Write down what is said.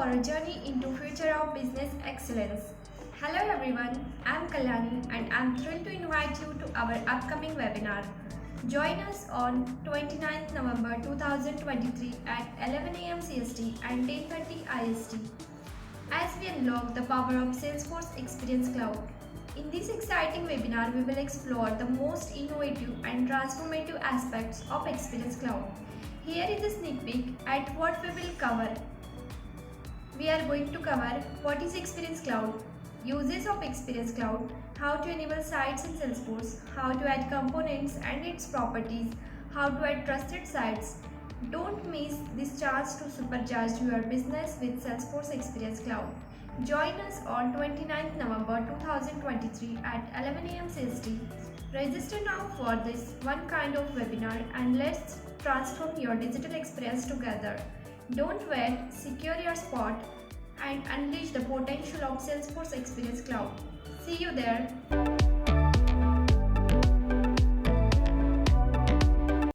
for a journey into future of business excellence. Hello everyone, I'm Kalyani and I'm thrilled to invite you to our upcoming webinar. Join us on 29th November 2023 at 11 a.m. CST and 10:30 IST as we unlock the power of Salesforce Experience Cloud. In this exciting webinar, we will explore the most innovative and transformative aspects of Experience Cloud. Here is a sneak peek at what we will cover. We are going to cover what is Experience Cloud, uses of Experience Cloud, how to enable sites in Salesforce, how to add components and its properties, how to add trusted sites. Don't miss this chance to supercharge your business with Salesforce Experience Cloud. Join us on 29th November 2023 at 11 a.m. CST. Register now for this one kind of webinar and let's transform your digital experience together. Don't wait, secure your spot and unleash the potential of Salesforce Experience Cloud. See you there.